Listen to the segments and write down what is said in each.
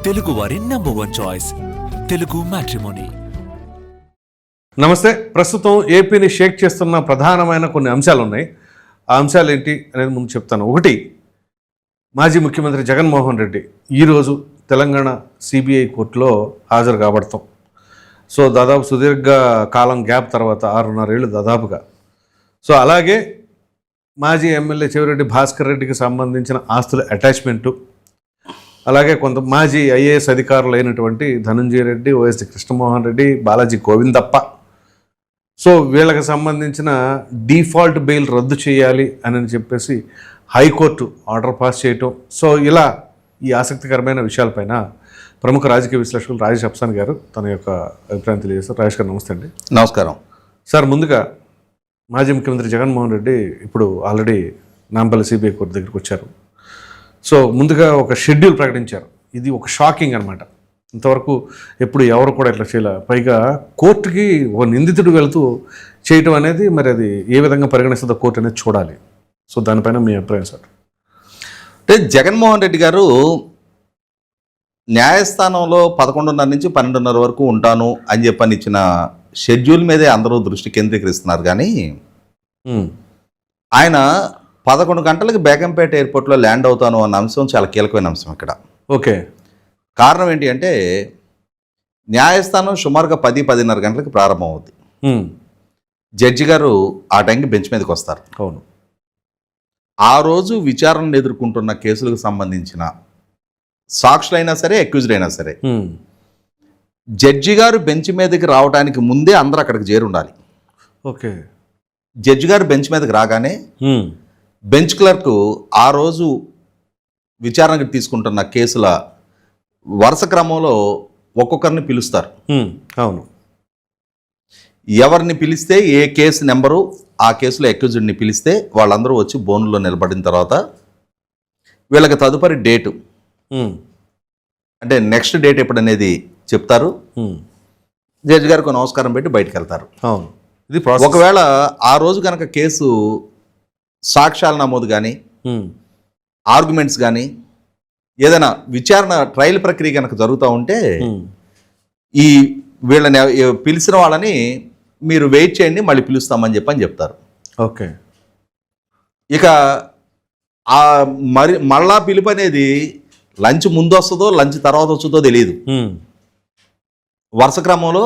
తెలుగు వారి number 1 choice Telugu matrimony. నమస్తే. ప్రస్తుతం ఏపీని షేక్ చేస్తున్న ప్రధానమైన కొన్ని అంశాలు ఉన్నాయి. ఆ అంశాలు ఏంటి అనేది ముందు చెప్తాను. ఒకటి, మాజీ ముఖ్యమంత్రి జగన్మోహన్ రెడ్డి ఈరోజు తెలంగాణ సిబిఐ కోర్టులో హాజరు కాబడతాం. సో దాదాపు సుదీర్ఘ కాలం గ్యాప్ తర్వాత 6.5 ఏళ్ళు దాదాపుగా. సో అలాగే మాజీ ఎమ్మెల్యే చెవిరెడ్డి భాస్కర్ రెడ్డికి సంబంధించిన ఆస్తుల అటాచ్మెంటు, అలాగే కొంత మాజీ ఐఏఎస్ అధికారులు అయినటువంటి ధనంజయ రెడ్డి, ఓఎస్డి కృష్ణమోహన్ రెడ్డి, బాలాజీ గోవిందప్ప, సో వీళ్ళకి సంబంధించిన డిఫాల్ట్ బెయిల్ రద్దు చేయాలి అని చెప్పేసి హైకోర్టు ఆర్డర్ పాస్ చేయటం. సో ఇలా ఈ ఆసక్తికరమైన విషయాలపైన ప్రముఖ రాజకీయ విశ్లేషకులు రాజేష్ అప్సాన్ గారు తన యొక్క అభిప్రాయం తెలియజేస్తారు. రాజేష్ గారు నమస్తే అండి. నమస్కారం సార్. ముందుగా మాజీ ముఖ్యమంత్రి జగన్మోహన్ రెడ్డి ఇప్పుడు ఆల్రెడీ నాంపల్లి సిబిఐ కోర్టు దగ్గరికి వచ్చారు. సో ముందుగా ఒక షెడ్యూల్ ప్రకటించారు. ఇది ఒక షాకింగ్ అనమాట. ఇంతవరకు ఎప్పుడు ఎవరు కూడా ఇట్లా చేయలే. పైగా కోర్టుకి ఒక నిందితుడు వెళుతూ చేయటం అనేది మరి అది ఏ విధంగా పరిగణిస్తుందో కోర్టు అనేది చూడాలి. సో దానిపైన మీ అభిప్రాయం సార్. అంటే జగన్మోహన్ రెడ్డి గారు న్యాయస్థానంలో 11:30 నుంచి 12:30 వరకు ఉంటాను అని చెప్పని ఇచ్చిన షెడ్యూల్ మీదే అందరూ దృష్టి కేంద్రీకరిస్తున్నారు. కానీ ఆయన 11 గంటలకు బేగంపేట ఎయిర్పోర్ట్లో ల్యాండ్ అవుతాను అన్న అంశం చాలా కీలకమైన అంశం ఇక్కడ. ఓకే. కారణం ఏంటి అంటే న్యాయస్థానం సుమారుగా 10-10:30 గంటలకు ప్రారంభం అవుద్ది. జడ్జి గారు ఆ టైంకి బెంచ్ మీదకి వస్తారు. అవును. ఆ రోజు విచారణను ఎదుర్కొంటున్న కేసులకు సంబంధించిన సాక్షులైనా సరే, అక్యూజ్డ్ అయినా సరే, జడ్జి గారు బెంచ్ మీదకి రావడానికి ముందే అందరూ అక్కడికి చేరి ఉండాలి. ఓకే. జడ్జి గారు బెంచ్ మీదకి రాగానే బెంచ్ క్లర్క్ ఆ రోజు విచారణకు తీసుకుంటున్న కేసుల వరుస క్రమంలో ఒక్కొక్కరిని పిలుస్తారు. అవును. ఎవరిని పిలిస్తే ఏ కేసు నెంబరు ఆ కేసులో అక్యూజ్డ్ని పిలిస్తే వాళ్ళందరూ వచ్చి బోన్లో నిలబడిన తర్వాత వీళ్ళకి తదుపరి డేటు, అంటే నెక్స్ట్ డేట్ ఎప్పుడనేది చెప్తారు. జడ్జి గారికి నమస్కారం పెట్టి బయటకు వెళ్తారు. అవును. ఇది ఒకవేళ ఆ రోజు కనుక కేసు సాక్ష్యాల నమోదు కానీ, ఆర్గ్యుమెంట్స్ కానీ, ఏదైనా విచారణ ట్రయల్ ప్రక్రియ కనుక జరుగుతూ ఉంటే ఈ వీళ్ళని పిలిచిన వాళ్ళని మీరు వెయిట్ చేయండి, మళ్ళీ పిలుస్తామని చెప్పని చెప్తారు. ఓకే. ఇక ఆ మళ్ళా పిలుపు అనేది లంచ్ ముందు వస్తుందో లంచ్ తర్వాత వస్తుందో తెలియదు. వరుస క్రమంలో,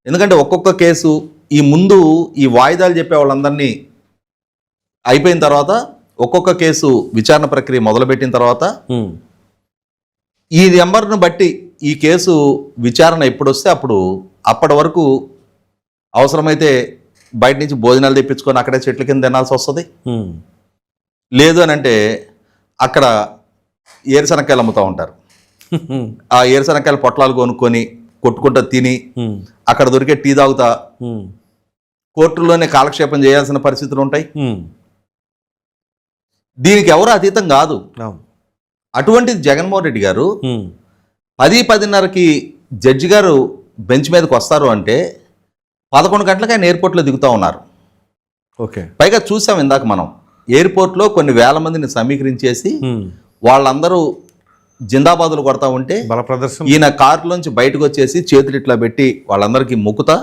ఎందుకంటే ఒక్కొక్క కేసు ఈ ముందు ఈ వాయిదాలు చెప్పే వాళ్ళందరినీ అయిపోయిన తర్వాత ఒక్కొక్క కేసు విచారణ ప్రక్రియ మొదలుపెట్టిన తర్వాత ఈ నెంబర్ను బట్టి ఈ కేసు విచారణ ఎప్పుడు వస్తే అప్పటి వరకు అవసరమైతే బయట నుంచి భోజనాలు తెప్పించుకొని అక్కడే చెట్ల కింద తినాల్సి వస్తుంది. లేదు అని అంటే అక్కడ ఏరుశనక్కాయలు అమ్ముతూ ఉంటారు. ఆ ఏరుశనక్కాయల పొట్లాలు కొనుక్కొని కొట్టుకుంటా తిని అక్కడ దొరికే టీ తాగుతా కోర్టులోనే కాలక్షేపం చేయాల్సిన పరిస్థితులు ఉంటాయి. దీనికి ఎవరు అతీతం కాదు. అటువంటిది జగన్మోహన్ రెడ్డి గారు 10-10:30కి జడ్జి గారు బెంచ్ మీదకి వస్తారు అంటే 11 గంటలకు ఆయన ఎయిర్పోర్ట్లో దిగుతూ ఉన్నారు. ఓకే. పైగా చూసాం ఇందాక మనం ఎయిర్పోర్ట్లో కొన్ని వేల మందిని సమీకరించేసి వాళ్ళందరూ జిందాబాదులు కొడతా ఉంటే బల ప్రదర్శన ఈయన కారులోంచి బయటకు వచ్చేసి చేతులు ఇట్లా పెట్టి వాళ్ళందరికీ మొక్కుతా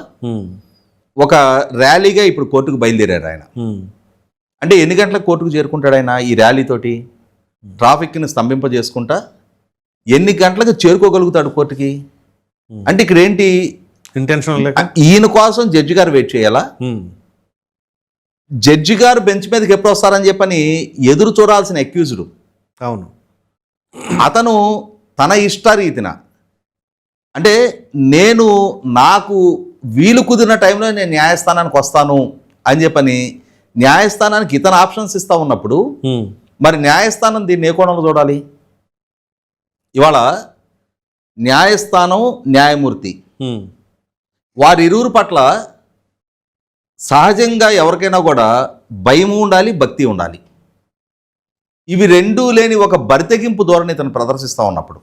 ఒక ర్యాలీగా ఇప్పుడు కోర్టుకు బయలుదేరారు ఆయన. అంటే ఎన్ని గంటలకు కోర్టుకు చేరుకుంటాడు ఆయన ఈ ర్యాలీతోటి? ట్రాఫిక్ని స్తంభింపజేసుకుంటా ఎన్ని గంటలకు చేరుకోగలుగుతాడు కోర్టుకి? అంటే ఇక్కడ ఏంటి ఇంటెన్షన్? ఈయన కోసం జడ్జి గారు వెయిట్ చేయాలా? జడ్జి గారు బెంచ్ మీదకి ఎప్పుడు వస్తారని చెప్పని ఎదురు చూడాల్సిన అక్యూజ్డ్. అవును. అతను తన ఇష్టారీతిన, అంటే నాకు వీలు కుదిరిన టైంలో నేను న్యాయస్థానానికి వస్తాను అని చెప్పని న్యాయస్థానానికి ఇతను ఆప్షన్స్ ఇస్తా ఉన్నప్పుడు మరి న్యాయస్థానం దీన్ని ఏ కోణంలో చూడాలి? ఇవాళ న్యాయస్థానం, న్యాయమూర్తి వారిరువురు పట్ల సహజంగా ఎవరికైనా కూడా భయం ఉండాలి, భక్తి ఉండాలి. ఇవి రెండూ లేని ఒక బరితెగింపు ధోరణి ఇతను ప్రదర్శిస్తూ ఉన్నప్పుడు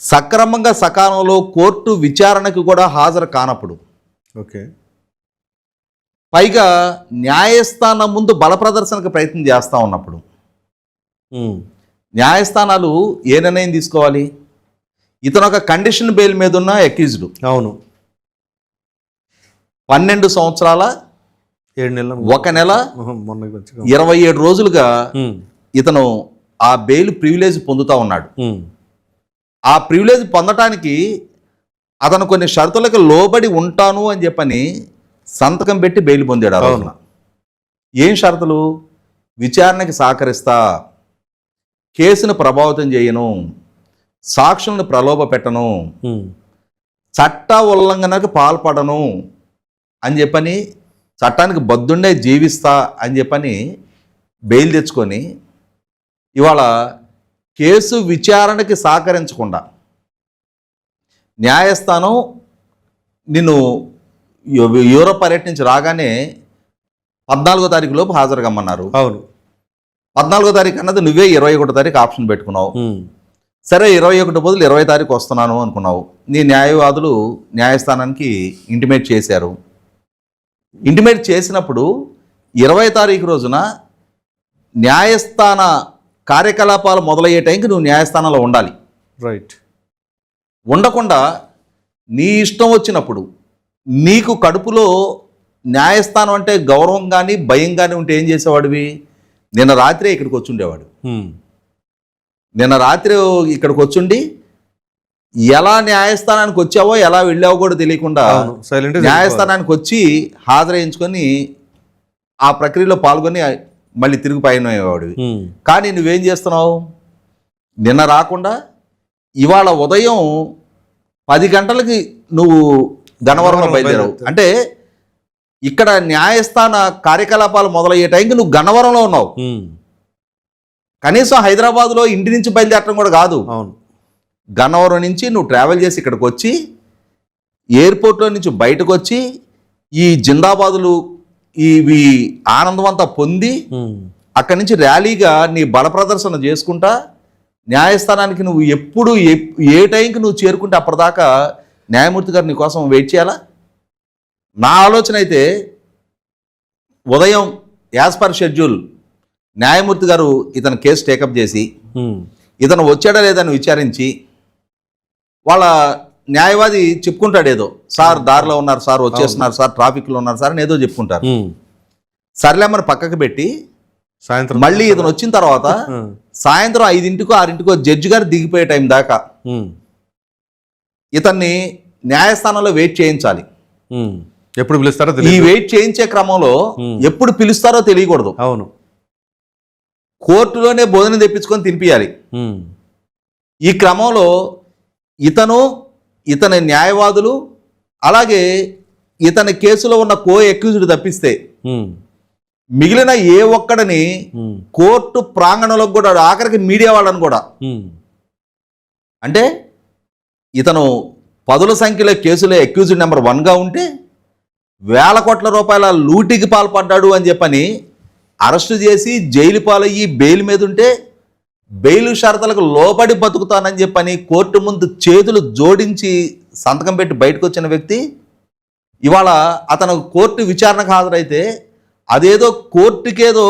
సక్రమంగా సకాలంలో కోర్టు విచారణకు కూడా హాజరు కానప్పుడు, ఓకే, పైగా న్యాయస్థానం ముందు బల ప్రదర్శనకు ప్రయత్నం చేస్తూ ఉన్నప్పుడు న్యాయస్థానాలు ఏ నిర్ణయం తీసుకోవాలి? ఇతను ఒక కండిషన్ బెయిల్ మీద ఉన్న అక్యూజ్డ్. అవును. 12 సంవత్సరాల 7 నెలల 1 నెల మొన్న వచ్చి 27 రోజులుగా ఇతను ఆ బెయిల్ ప్రివిలేజ్ పొందుతా ఉన్నాడు. ఆ ప్రివిలేజ్ పొందటానికి అతను కొన్ని షరతులకు లోబడి ఉంటాను అని చెప్పని సంతకం పెట్టి బెయిల్ పొందాడు. ఆ రోజున ఏం షరతులు? విచారణకి సహకరిస్తా, కేసును ప్రభావితం చేయను, సాక్షులను ప్రలోభ పెట్టను, చట్ట ఉల్లంఘనకు పాల్పడను అని చెప్పని, చట్టానికి బద్దుండే జీవిస్తా అని చెప్పని బెయిల్ తెచ్చుకొని ఇవాళ కేసు విచారణకి సహకరించకుండా న్యాయస్థానం నిన్ను యూరోప్ పర్యటన నుంచి రాగానే 14వ తారీఖు లోపు హాజరు కమ్మన్నారు. అవును. 14వ తారీఖు అన్నది నువ్వే 21వ తారీఖు ఆప్షన్ పెట్టుకున్నావు. సరే 21 బదులు 20వ తారీఖు వస్తున్నాను అనుకున్నావు. నీ న్యాయవాదులు న్యాయస్థానానికి ఇంటిమేట్ చేశారు. ఇంటిమేట్ చేసినప్పుడు 20వ తారీఖు రోజున న్యాయస్థాన కార్యకలాపాలు మొదలయ్యే టైంకి నువ్వు న్యాయస్థానంలో ఉండాలి. రైట్. ఉండకుండా నీ ఇష్టం వచ్చినప్పుడు నీకు కడుపులో న్యాయస్థానం అంటే గౌరవం కానీ భయం కానీ ఉంటే ఏం చేసేవాడివి? నిన్న రాత్రే ఇక్కడికి వచ్చి ఉండేవాడు. నిన్న రాత్రి ఇక్కడికి వచ్చుండి ఎలా న్యాయస్థానానికి వచ్చావో ఎలా వెళ్ళావో కూడా తెలియకుండా న్యాయస్థానానికి వచ్చి హాజరేయించుకొని ఆ ప్రక్రియలో పాల్గొని మళ్ళీ తిరిగి పైన అయ్యేవాడివి. కానీ నువ్వేం చేస్తున్నావు? నిన్న రాకుండా ఇవాళ ఉదయం 10 గంటలకి నువ్వు గన్నవరంలో బయలుదేరావు. అంటే ఇక్కడ న్యాయస్థాన కార్యకలాపాలు మొదలయ్యే టైంకి నువ్వు గన్నవరంలో ఉన్నావు. కనీసం హైదరాబాద్లో ఇంటి నుంచి బయలుదేరడం కూడా కాదు. గన్నవరం నుంచి నువ్వు ట్రావెల్ చేసి ఇక్కడికి వచ్చి ఎయిర్పోర్ట్లో నుంచి బయటకు వచ్చి ఈ జిందాబాదులు ఇవి ఆనందం అంతా పొంది అక్కడి నుంచి ర్యాలీగా నీ బల ప్రదర్శన చేసుకుంటా న్యాయస్థానానికి నువ్వు ఎప్పుడు ఏ టైంకి నువ్వు చేరుకుంటే అప్పటిదాకా న్యాయమూర్తి గారు నీ కోసం వెయిట్ చేయాలా? నా ఆలోచన అయితే ఉదయం యాజ్ పర్ షెడ్యూల్ న్యాయమూర్తి గారు ఇతను కేసు టేకప్ చేసి ఇతను వచ్చాడా లేదని విచారించి వాళ్ళ న్యాయవాది చెప్పుకుంటాడు ఏదో, సార్ దారిలో ఉన్నారు సార్, వచ్చేస్తున్నారు సార్, ట్రాఫిక్లో ఉన్నారు సార్ అని ఏదో చెప్పుకుంటారు. సర్లేమని పక్కకు పెట్టి సాయంత్రం మళ్ళీ ఇతను వచ్చిన తర్వాత సాయంత్రం 5ంటికో 6ంటికో జడ్జి గారు దిగిపోయే టైం దాకా ఇతన్ని న్యాయస్థానంలో వెయిట్ చేయించాలి. ఎప్పుడు పిలుస్తారో ఈ వెయిట్ చేయించే క్రమంలో ఎప్పుడు పిలుస్తారో తెలియకూడదు. అవును. కోర్టులోనే భోజనం తెప్పించుకొని తినిపియాలి. ఈ క్రమంలో ఇతని న్యాయవాదులు అలాగే ఇతని కేసులో ఉన్న కో అక్యూజ్డ్ తప్పిస్తే మిగిలిన ఏ ఒక్కడిని కోర్టు ప్రాంగణంలోకి కూడా, ఆఖరికి మీడియా వాళ్ళని కూడా, అంటే ఇతను 10ల సంఖ్యలో కేసులో అక్యూజ్డ్ నెంబర్ 1గా ఉంటే వేల కోట్ల రూపాయల లూటికి పాల్పడ్డాడు అని చెప్పని అరెస్టు చేసి జైలు పాలయ్యి బెయిల్ మీద ఉంటే బెయిల్ షరతులకు లోబడి బతుకుతానని చెప్పని కోర్టు ముందు చేతులు జోడించి సంతకం పెట్టి బయటకు వచ్చిన వ్యక్తి ఇవాళ అతను కోర్టు విచారణకు హాజరైతే అదేదో కోర్టుకేదో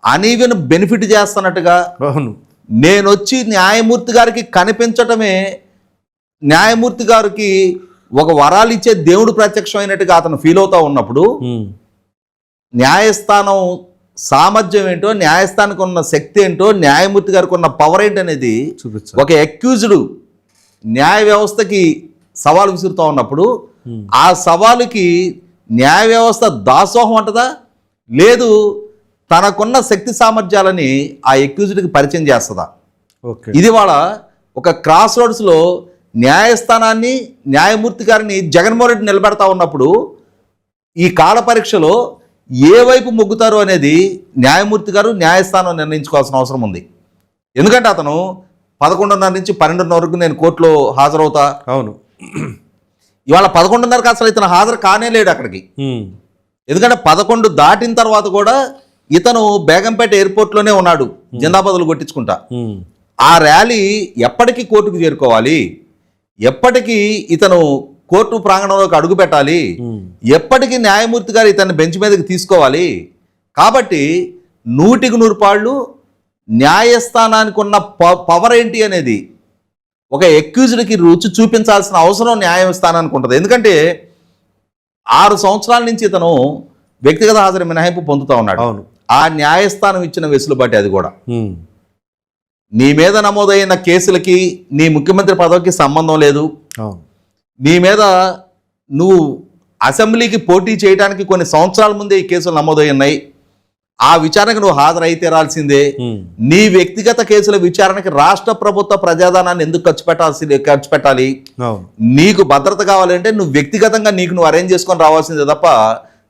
అనీవెన్ బెనిఫిట్ చేస్తున్నట్టుగా, నేను వచ్చి న్యాయమూర్తి గారికి కనిపించటమే న్యాయమూర్తి గారికి ఒక వరాలు ఇచ్చే దేవుడు ప్రత్యక్షమైనట్టుగా అతను ఫీల్ అవుతా ఉన్నప్పుడు న్యాయస్థానం సామర్థ్యం ఏంటో, న్యాయస్థానానికి ఉన్న శక్తి ఏంటో, న్యాయమూర్తి గారికి ఉన్న పవర్ ఏంటనేది ఒక అక్యూజ్డ్ న్యాయ వ్యవస్థకి సవాలు విసురుతూ ఉన్నప్పుడు ఆ సవాలుకి న్యాయ వ్యవస్థ దాసోహం అంటదా, లేదు తనకున్న శక్తి సామర్థ్యాలని ఆ అక్యూజ్డ్కి పరిచయం చేస్తుందా? ఇది వాళ్ళ ఒక క్రాస్ రోడ్స్లో న్యాయస్థానాన్ని, న్యాయమూర్తి గారిని జగన్మోహన్ రెడ్డి నిలబెడతా ఉన్నప్పుడు ఈ కాల పరీక్షలో ఏ వైపు మొగ్గుతారు అనేది న్యాయమూర్తి గారు, న్యాయస్థానం నిర్ణయించుకోవాల్సిన అవసరం ఉంది. ఎందుకంటే అతను 11:30 నుంచి 12:30 వరకు నేను కోర్టులో హాజరవుతా. అవును. ఇవాళ 11:30కి అసలు ఇతను హాజరు కానే లేడు అక్కడికి. ఎందుకంటే 11 దాటిన తర్వాత కూడా ఇతను బేగంపేట ఎయిర్పోర్ట్లోనే ఉన్నాడు జిందాబాదులు కొట్టించుకుంటా. ఆ ర్యాలీ ఎప్పటికీ కోర్టుకు చేరుకోవాలి, ఎప్పటికీ ఇతను కోర్టు ప్రాంగణంలోకి అడుగు పెట్టాలి, ఎప్పటికీ న్యాయమూర్తి గారు ఇతన్ని బెంచ్ మీదకి తీసుకోవాలి. కాబట్టి 100కి 100 పాళ్ళు న్యాయస్థానానికి ఉన్న పవర్ ఏంటి అనేది ఒక ఎక్యూజ్డ్కి రుచి చూపించాల్సిన అవసరం న్యాయస్థానానికి ఉంటుంది. ఎందుకంటే 6 సంవత్సరాల నుంచి ఇతను వ్యక్తిగత హాజరు మినహాయింపు పొందుతూ ఉన్నాడు. అవును. ఆ న్యాయస్థానం ఇచ్చిన వెసులుబాటు అది కూడా. నీ మీద నమోదైన కేసులకి నీ ముఖ్యమంత్రి పదవికి సంబంధం లేదు. నీ మీద నువ్వు అసెంబ్లీకి పోటీ చేయడానికి కొన్ని సంవత్సరాల ముందే ఈ కేసులు నమోదై ఉన్నాయి. ఆ విచారణకు నువ్వు హాజరైతే రాల్సిందే. నీ వ్యక్తిగత కేసుల విచారణకి రాష్ట్ర ప్రభుత్వ ప్రజాధనాన్ని ఎందుకు ఖర్చు పెట్టాలి? నీకు భద్రత కావాలంటే నువ్వు వ్యక్తిగతంగా నువ్వు అరేంజ్ చేసుకొని రావాల్సిందే తప్ప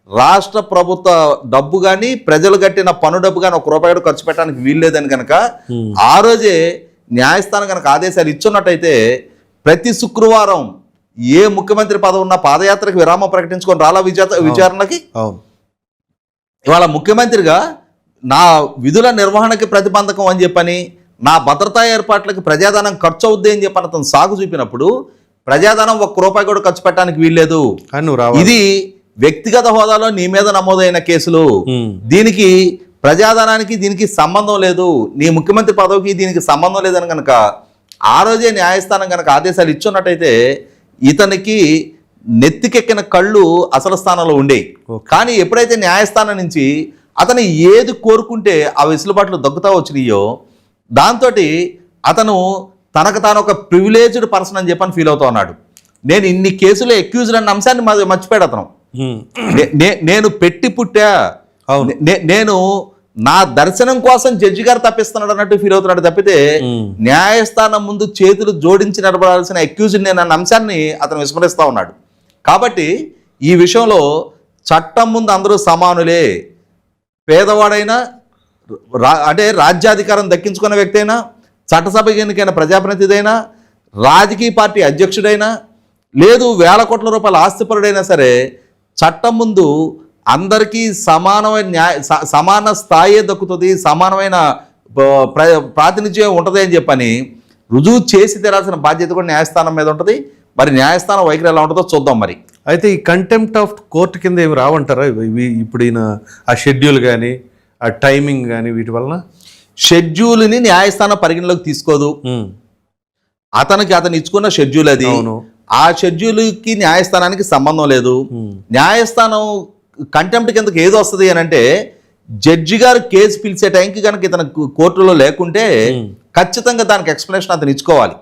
రాష్ట్ర ప్రభుత్వ డబ్బు కానీ ప్రజలు కట్టిన పన్ను డబ్బు కానీ ₹1 ఖర్చు పెట్టడానికి వీల్లేదని కనుక ఆ రోజే న్యాయస్థానం కనుక ఆదేశాలు ఇచ్చున్నట్టయితే ప్రతి శుక్రవారం ఏ ముఖ్యమంత్రి పదవి ఉన్న పాదయాత్రకు విరామం ప్రకటించుకొని రాలా విచారణకి. ఇవాళ ముఖ్యమంత్రిగా నా విధుల నిర్వహణకి ప్రతిబంధకం అని చెప్పని, నా భద్రతా ఏర్పాట్లకి ప్రజాధనం ఖర్చు అవుద్ది అని చెప్పని అతను సాగు చూపినప్పుడు ప్రజాధనం ₹1 కూడా ఖర్చు పెట్టడానికి వీల్లేదు. ఇది వ్యక్తిగత హోదాలో నీ మీద నమోదైన కేసులు. దీనికి ప్రజాధనానికి దీనికి సంబంధం లేదు. నీ ముఖ్యమంత్రి పదవికి దీనికి సంబంధం లేదని కనుక ఆ రోజే న్యాయస్థానం కనుక ఆదేశాలు ఇచ్చున్నట్టయితే ఇతనికి నెత్తికెక్కిన కళ్ళు అసలు స్థానంలో ఉండేవి. కానీ ఎప్పుడైతే న్యాయస్థానం నుంచి అతను ఏది కోరుకుంటే ఆ వెసులుబాట్లు దగ్గుతా వచ్చినాయో దాంతో అతను తనకు తాను ఒక ప్రివిలేజ్డ్ పర్సన్ అని చెప్పని ఫీల్ అవుతా ఉన్నాడు. నేను ఇన్ని కేసులు ఎక్యూజ్డ్ అన్న అంశాన్ని మర్చిపోయాడు అతను. నేను పెట్టి పుట్టా, నేను నా దర్శనం కోసం జడ్జి గారు తప్పిస్తున్నాడు అన్నట్టు ఫీల్ అవుతున్నాడు తప్పితే న్యాయస్థానం ముందు చేతులు జోడించి నిలబడాల్సిన ఎక్యూజ్డ్ నేను అన్న అంశాన్ని అతను విస్మరిస్తూ ఉన్నాడు. కాబట్టి ఈ విషయంలో చట్టం ముందు అందరూ సమానులే. పేదవాడైనా అంటే రాజ్యాధికారం దక్కించుకున్న వ్యక్తి అయినా, చట్టసభకి ఎన్నికైన ప్రజాప్రతినిధి అయినా, రాజకీయ పార్టీ అధ్యక్షుడైనా, లేదు ₹1,000 ఆస్తిపరుడైనా సరే చట్టం ముందు అందరికీ సమానమైన సమాన స్థాయి దక్కుతుంది, సమానమైన ప్రాతినిధ్యం ఉంటుంది అని చెప్పని రుజువు చేసి తీరాల్సిన బాధ్యత కూడా న్యాయస్థానం మీద ఉంటుంది. మరి న్యాయస్థానం వైఖరి ఎలా ఉంటుందో చూద్దాం. మరి అయితే ఈ కంటెంప్ట్ ఆఫ్ కోర్టు కింద ఏమి రావంటారా ఇవి? ఇప్పుడు ఈయన ఆ షెడ్యూల్ కానీ ఆ టైమింగ్ కానీ వీటి వలన షెడ్యూల్ని న్యాయస్థానం పరిగణలోకి తీసుకోదు. అతను ఇచ్చుకున్న షెడ్యూల్ అది. ఆ షెడ్యూల్కి న్యాయస్థానానికి సంబంధం లేదు. న్యాయస్థానం కంటెంప్ట్ కిందకి ఏది వస్తుంది అని అంటే జడ్జి గారు కేసు పిలిచే టైంకి కనుక ఇతను కోర్టులో లేకుంటే ఖచ్చితంగా దానికి ఎక్స్ప్లెనేషన్ అతను ఇచ్చుకోవాలి.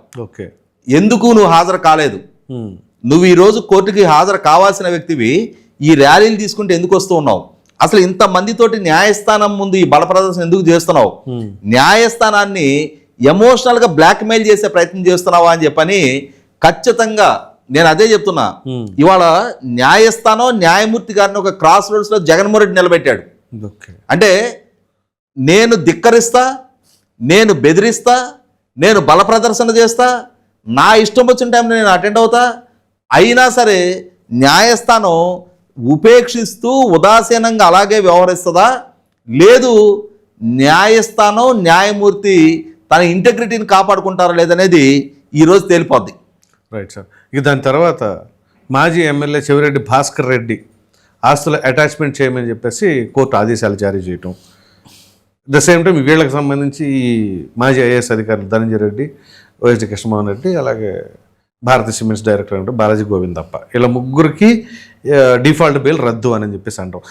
ఎందుకు నువ్వు హాజరు కాలేదు, నువ్వు ఈరోజు కోర్టుకి హాజరు కావాల్సిన వ్యక్తివి ఈ ర్యాలీలు తీసుకుంటే ఎందుకు వస్తూ ఉన్నావు, అసలు ఇంతమందితోటి న్యాయస్థానం ముందు ఈ బల ప్రదర్శన ఎందుకు చేస్తున్నావు, న్యాయస్థానాన్ని ఎమోషనల్గా బ్లాక్మెయిల్ చేసే ప్రయత్నం చేస్తున్నావా అని చెప్పని ఖచ్చితంగా నేను అదే చెప్తున్నా. ఇవాళ న్యాయస్థానం న్యాయమూర్తి గారిని ఒక క్రాస్ రోడ్స్లో జగన్మోహన్ రెడ్డి నిలబెట్టాడు. అంటే నేను ధిక్కరిస్తా, నేను బెదిరిస్తా, నేను బల ప్రదర్శన చేస్తా, నా ఇష్టం వచ్చిన టైంలో నేను అటెండ్ అవుతా, అయినా సరే న్యాయస్థానం ఉపేక్షిస్తూ ఉదాసీనంగా అలాగే వ్యవహరిస్తుందా, లేదు న్యాయస్థానం న్యాయమూర్తి తన ఇంటెగ్రిటీని కాపాడుకుంటారా లేదనేది ఈరోజు తేలిపోద్ది. Right sir. ఇక దాని తర్వాత మాజీ ఎమ్మెల్యే చెవిరెడ్డి భాస్కర్ రెడ్డి ఆస్తుల అటాచ్మెంట్ చేయమని చెప్పేసి కోర్టు ఆదేశాలు జారీ చేయటం, ద సేమ్ టైం వీళ్ళకి సంబంధించి మాజీ ఐఏఎస్ అధికారులు ధనంజయ రెడ్డి, వైఎస్డి కృష్ణమోహన్ రెడ్డి, అలాగే భారతీయ సిమెంట్స్ డైరెక్టర్ అంటే బాలాజీ గోవిందప్ప, ఇలా ముగ్గురికి డిఫాల్ట్ బెయిల్ రద్దు అని చెప్పేసి అంటాం.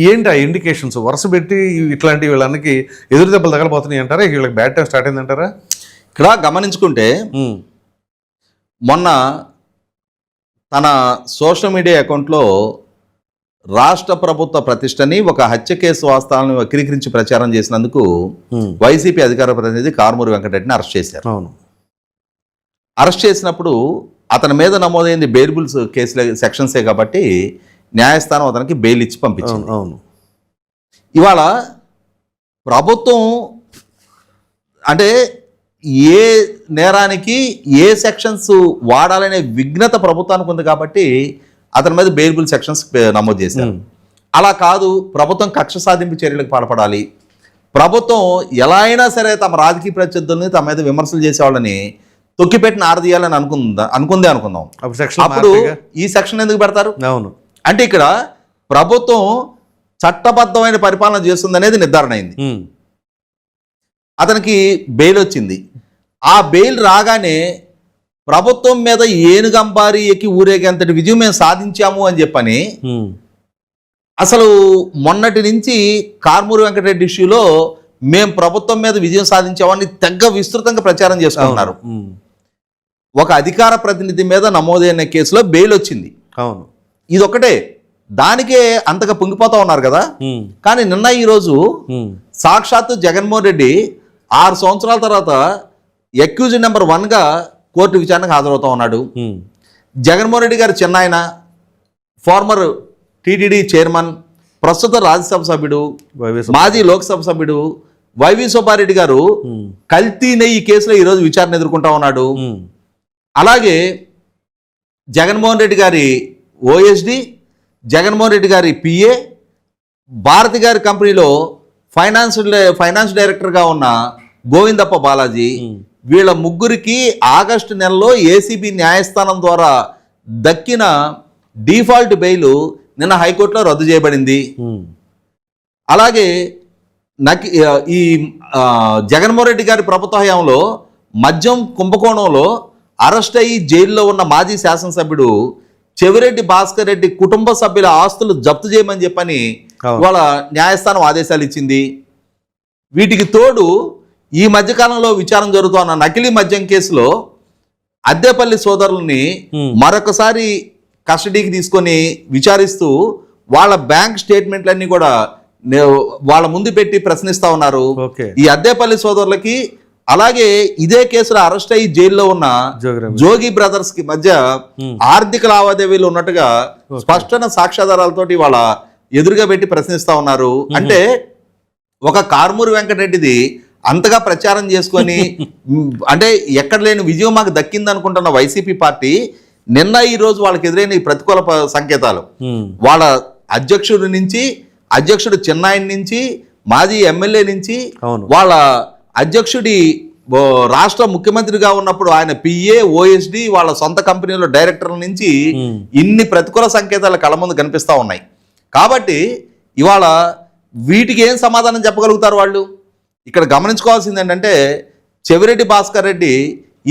ఏంటి ఆ ఇండికేషన్స్ వరుస పెట్టి ఇట్లాంటి వీళ్ళకి ఎదురు దెబ్బలు తగలబోతున్నాయి అంటారా? వీళ్ళకి బ్యాడ్ టైం స్టార్ట్ అయిందంటారా? ఇక్కడ గమనించుకుంటే మొన్న తన సోషల్ మీడియా అకౌంట్లో రాష్ట్ర ప్రభుత్వ ప్రతిష్టని ఒక హత్య కేసు వాస్తవాలను వక్రీకరించి ప్రచారం చేసినందుకు వైసీపీ అధికార ప్రతినిధి కారుమూరి వెంకటరెడ్డిని అరెస్ట్ చేశారు. అరెస్ట్ చేసినప్పుడు అతని మీద నమోదైంది బెయిలబుల్స్ కేసులే సెక్షన్సే కాబట్టి న్యాయస్థానం అతనికి బెయిల్ ఇచ్చి పంపించింది. ఇవాళ ప్రభుత్వం అంటే ఏ నేరానికి ఏ సెక్షన్స్ వాడాలనే విఘ్నత ప్రభుత్వానికి ఉంది కాబట్టి అతని మీద బెయిలబుల్ సెక్షన్స్ నమోదు చేశారు. అలా కాదు, ప్రభుత్వం కక్ష సాధింపు చర్యలకు పాల్పడాలి, ప్రభుత్వం ఎలా అయినా సరే తమ రాజకీయ ప్రత్యర్థుల్ని తమ మీద విమర్శలు చేసేవాళ్ళని తొక్కిపెట్టిన ఆరదీయాలని అనుకుందాం. అప్పుడు ఈ సెక్షన్ ఎందుకు పెడతారు? అంటే ఇక్కడ ప్రభుత్వం చట్టబద్ధమైన పరిపాలన చేస్తుంది అనేది నిర్ధారణ అయింది. అతనికి బెయిల్ వచ్చింది. ఆ బెయిల్ రాగానే ప్రభుత్వం మీద ఏనుగంబారి ఎక్కి ఊరేగేంతటి విజయం మేము సాధించాము అని చెప్పని అసలు మొన్నటి నుంచి కార్మూరి వెంకటరెడ్డి ఇష్యూలో మేము ప్రభుత్వం మీద విజయం సాధించామని తెగ విస్తృతంగా ప్రచారం చేసుకుంటున్నారు. ఒక అధికార ప్రతినిధి మీద నమోదైన కేసులో బెయిల్ వచ్చింది. అవును, ఇదొక్కటే, దానికే అంతగా పొంగిపోతా ఉన్నారు కదా. కానీ నిన్న ఈరోజు సాక్షాత్తు జగన్మోహన్ రెడ్డి 6 సంవత్సరాల తర్వాత అక్యూజ్డ్ నెంబర్ 1గా కోర్టు విచారణకు హాజరవుతా ఉన్నాడు. జగన్మోహన్ రెడ్డి గారు చిన్నాయన, ఫార్మర్ టీటీడీ చైర్మన్, ప్రస్తుత రాజ్యసభ సభ్యుడు, మాజీ లోక్సభ సభ్యుడు వైవి సుబ్బారెడ్డి గారు కల్తీ నెయ్యి కేసులో ఈరోజు విచారణ ఎదుర్కొంటా ఉన్నాడు. అలాగే జగన్మోహన్ రెడ్డి గారి ఓఎస్డి, జగన్మోహన్ రెడ్డి గారి పిఏ, భారతి గారి కంపెనీలో ఫైనాన్స్ డైరెక్టర్గా ఉన్న గోవిందప్ప బాలాజీ, వీళ్ళ ముగ్గురికి ఆగస్టు నెలలో ఏసీబీ న్యాయస్థానం ద్వారా దక్కిన డిఫాల్ట్ బెయిల్ నిన్న హైకోర్టులో రద్దు చేయబడింది. అలాగే ఈ జగన్మోహన్ రెడ్డి గారి ప్రభుత్వ హయాంలో మద్యం కుంభకోణంలో అరెస్ట్ అయ్యి జైల్లో ఉన్న మాజీ శాసనసభ్యుడు చెవిరెడ్డి భాస్కర్ రెడ్డి కుటుంబ సభ్యుల ఆస్తులు జప్తు చేయమని చెప్పని వాళ్ళ న్యాయస్థానం ఆదేశాలు ఇచ్చింది. వీటికి తోడు ఈ మధ్యకాలంలో విచారణ జరుగుతున్న నకిలీ మద్యం కేసులో అద్దెపల్లి సోదరుల్ని మరొకసారి కస్టడీకి తీసుకొని విచారిస్తూ వాళ్ళ బ్యాంక్ స్టేట్మెంట్లన్నీ కూడా వాళ్ళ ముందు పెట్టి ప్రశ్నిస్తా ఉన్నారు. ఈ అద్దెపల్లి సోదరులకి అలాగే ఇదే కేసులో అరెస్ట్ అయ్యి జైల్లో ఉన్న జోగి బ్రదర్స్ కి మధ్య ఆర్థిక లావాదేవీలు ఉన్నట్టుగా స్పష్టమైన సాక్ష్యాధారాలతోటి వాళ్ళ ఎదురుగా పెట్టి ప్రశ్నిస్తా ఉన్నారు. అంటే ఒక కార్మూరి వెంకటరెడ్డిది అంతగా ప్రచారం చేసుకొని అంటే ఎక్కడ లేని విజయం మాకు దక్కింది అనుకుంటున్న వైసీపీ పార్టీ నిన్న ఈ రోజు వాళ్ళకి ఎదురైన ఈ ప్రతికూల సంకేతాలు వాళ్ళ అధ్యక్షుడు చిన్నాయన్ నుంచి, మాజీ ఎమ్మెల్యే నుంచి, వాళ్ళ అధ్యక్షుడి రాష్ట్ర ముఖ్యమంత్రిగా ఉన్నప్పుడు ఆయన పిఏ, ఓఎస్డి, వాళ్ళ సొంత కంపెనీలో డైరెక్టర్ల నుంచి ఇన్ని ప్రతికూల సంకేతాలు కళ్ళ ముందు కనిపిస్తూ ఉన్నాయి. కాబట్టి ఇవాళ వీటికి ఏం సమాధానం చెప్పగలుగుతారు వాళ్ళు? ఇక్కడ గమనించుకోవాల్సింది ఏంటంటే చెవిరెడ్డి భాస్కర్ రెడ్డి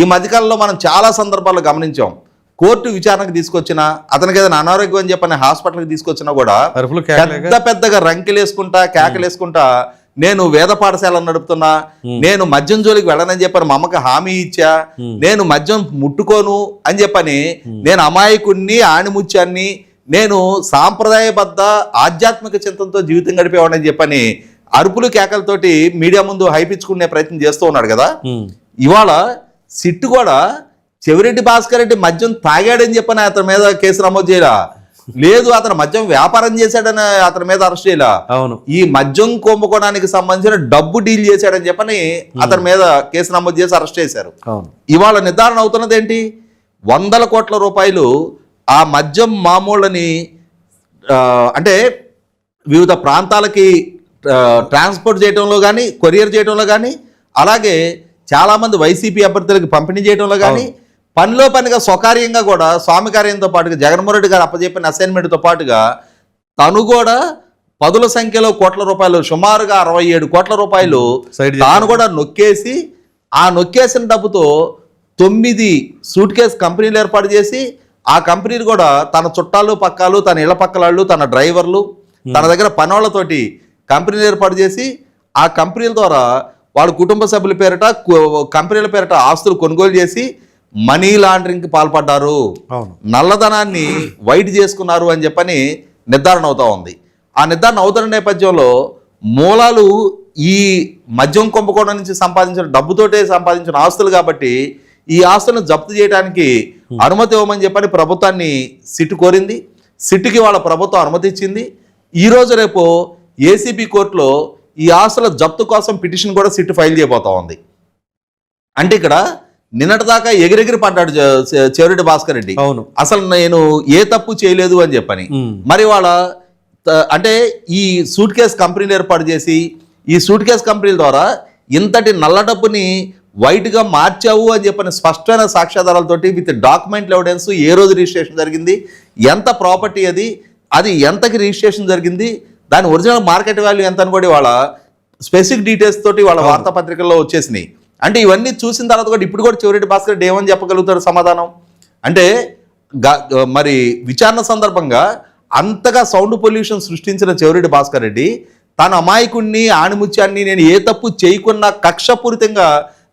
ఈ మధ్యకాలంలో మనం చాలా సందర్భాల్లో గమనించాం. కోర్టు విచారణకు తీసుకొచ్చినా, అతనికి ఏదైనా అనారోగ్యం అని చెప్పని హాస్పిటల్కి తీసుకొచ్చినా కూడా పెద్దగా రంకెలేసుకుంటా కేకలేసుకుంటా నేను వేద పాఠశాలను నడుపుతున్నా, నేను మద్యం జోలికి వెళ్ళనని చెప్పని మా అమ్మకి హామీ ఇచ్చా, నేను మద్యం ముట్టుకోను అని చెప్పని, నేను అమాయకుణ్ణి, ఆణిముత్యాన్ని, నేను సాంప్రదాయబద్ధ ఆధ్యాత్మిక చింతనతో జీవితం గడిపేవాడని చెప్పని అరుపులు కేకలతోటి మీడియా ముందు హైపించుకునే ప్రయత్నం చేస్తూ ఉన్నాడు కదా. ఇవాళ సిట్టు కూడా చెవిరెడ్డి భాస్కర్ రెడ్డి మద్యం తాగాడని చెప్పని అతని మీద కేసు నమోదు చేయలా, లేదు అతను మద్యం వ్యాపారం చేశాడని అతని మీద అరెస్ట్ చేయలా, ఈ మద్యం కుంభకోణానికి సంబంధించిన డబ్బు డీల్ చేశాడని చెప్పని అతని మీద కేసు నమోదు చేసి అరెస్ట్ చేశారు. ఇవాళ నిర్ధారణ అవుతున్నది ఏంటి? 100 కోట్ల రూపాయలు ఆ మద్యం మామూళ్ళని అంటే వివిధ ప్రాంతాలకి ట్రాన్స్పోర్ట్ చేయడంలో కానీ, కొరియర్ చేయడంలో కానీ, అలాగే చాలామంది వైసీపీ అభ్యర్థులకు పంపిణీ చేయడంలో కానీ, పనిలో పనిగా స్వకార్యంగా కూడా స్వామి కార్యంతో పాటుగా జగన్మోహన్ రెడ్డి గారు అప్పచెప్పిన అసైన్మెంట్తో పాటుగా తను కూడా పదుల సంఖ్యలో కోట్ల రూపాయలు, సుమారుగా 67 కోట్ల రూపాయలు తాను కూడా నొక్కేసి, ఆ నొక్కేసిన డబ్బుతో 9 సూట్ కేస్ కంపెనీలు ఏర్పాటు చేసి, ఆ కంపెనీలు కూడా తన చుట్టాలు పక్కాలు, తన ఇళ్ల పక్కలాళ్ళు, తన డ్రైవర్లు, తన దగ్గర పనోళ్లతోటి కంపెనీలు ఏర్పాటు చేసి, ఆ కంపెనీల ద్వారా వాళ్ళ కుటుంబ సభ్యుల పేరిట, కంపెనీల పేరిట ఆస్తులు కొనుగోలు చేసి మనీ లాండరింగ్కి పాల్పడ్డారు, నల్లధనాన్ని వైట్ చేసుకున్నారు అని చెప్పని నిర్ధారణ అవుతా ఉంది. ఆ నిర్ధారణ అవుతున్న నేపథ్యంలో మూలాలు ఈ మద్యం కుంభకోణం నుంచి సంపాదించిన డబ్బుతోటే సంపాదించిన ఆస్తులు కాబట్టి ఈ ఆస్తులను జప్తు చేయడానికి అనుమతి ఇవ్వమని చెప్పని ప్రభుత్వాన్ని సిట్ కోరింది. సిట్కి వాళ్ళ ప్రభుత్వం అనుమతి ఇచ్చింది. ఈరోజు రేపు ఏసీబీ కోర్టులో ఈ ఆస్తుల జప్తు కోసం పిటిషన్ కూడా సిట్ ఫైల్ చేయబోతా ఉంది. అంటే ఇక్కడ నిన్నటిదాకా ఎగిరెగిరి పడ్డాడు చెవిరెడ్డి భాస్కర్ రెడ్డి, అసలు నేను ఏ తప్పు చేయలేదు అని చెప్పని. మరి వాళ్ళ అంటే ఈ సూట్ కేస్ కంపెనీలు ఏర్పాటు చేసి, ఈ సూట్ కేస్ కంపెనీల ద్వారా ఇంతటి నల్ల డబ్బుని వైట్గా మార్చావు అని చెప్పని స్పష్టమైన సాక్ష్యాధారాలతోటి విత్ డాక్యుమెంట్ ఎవిడెన్స్, ఏ రోజు రిజిస్ట్రేషన్ జరిగింది, ఎంత ప్రాపర్టీ అది ఎంతకి రిజిస్ట్రేషన్ జరిగింది, దాని ఒరిజినల్ మార్కెట్ వాల్యూ ఎంత అని కూడా వాళ్ళ స్పెసిఫిక్ డీటెయిల్స్ తోటి వాళ్ళ వార్తాపత్రికల్లో వచ్చేసినాయి. అంటే ఇవన్నీ చూసిన తర్వాత కూడా ఇప్పుడు కూడా చెవిరెడ్డి భాస్కర్ రెడ్డి ఏమని చెప్పగలుగుతారు సమాధానం? అంటే మరి విచారణ సందర్భంగా అంతగా సౌండ్ పొల్యూషన్ సృష్టించిన చెవిరెడ్డి భాస్కర్ రెడ్డి తన అమాయకుణ్ణి ఆణిముత్యాన్ని నేను ఏ తప్పు చేయకున్నా కక్షపూరితంగా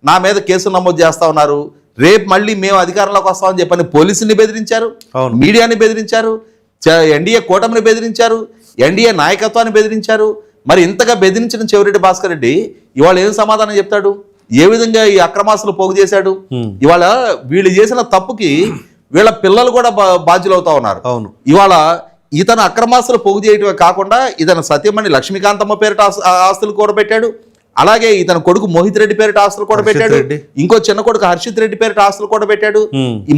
నా మీద కేసు నమోదు చేస్తా ఉన్నారు, రేపు మళ్ళీ మేము అధికారంలోకి వస్తామని చెప్పని పోలీసుని బెదిరించారు, మీడియాని బెదిరించారు, ఎన్డీఏ కూటమిని బెదిరించారు, ఎన్డీఏ నాయకత్వాన్ని బెదిరించారు. మరి ఇంతగా బెదిరించిన చెవిరెడ్డి భాస్కర్ రెడ్డి ఇవాళ ఏం సమాధానం చెప్తాడు? ఏ విధంగా ఈ అక్రమాస్తులు పోగు చేశాడు? ఇవాళ వీళ్ళు చేసిన తప్పుకి వీళ్ళ పిల్లలు కూడా బాధ్యులు అవుతా ఉన్నారు. ఇవాళ ఇతను అక్రమాస్తులు పోగు చేయటమే కాకుండా ఇతను సత్యమణి లక్ష్మీకాంతమ్మ పేరిట ఆస్తులు కూడా పెట్టాడు, అలాగే ఇతని కొడుకు మోహిత్ రెడ్డి పేరిట ఆస్తులు కూడా పెట్టాడు, ఇంకో చిన్న కొడుకు హర్షిత్ రెడ్డి పేరిట ఆస్తులు కూడా పెట్టాడు.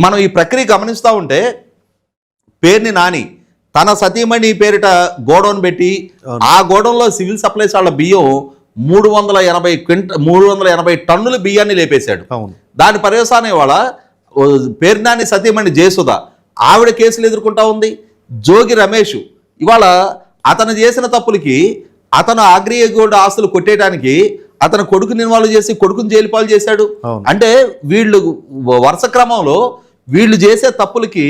మనం ఈ ప్రక్రియ గమనిస్తూ ఉంటే పేరుని నాని తన సతీమణి పేరిట గోడౌన్ పెట్టి ఆ గోడౌన్లో సివిల్ సప్లైస్ వాళ్ళ బియ్యం 380 టన్నుల బియ్యాన్ని లేపేశాడు. దాని పర్యవసానం ఇవాళ పేర్నాని సతీమణి జయసుధ ఆవిడ కేసులు ఎదుర్కొంటా ఉంది. జోగి రమేష్ ఇవాళ అతను చేసిన తప్పులకి అతను అగ్రిగోల్డ్ ఆస్తులు కొట్టేయడానికి అతను కొడుకుని ఇన్వాల్వ్ చేసి కొడుకుని జైలు పాలు చేశాడు. అంటే వీళ్ళు వరుస క్రమంలో వీళ్ళు చేసే తప్పులకి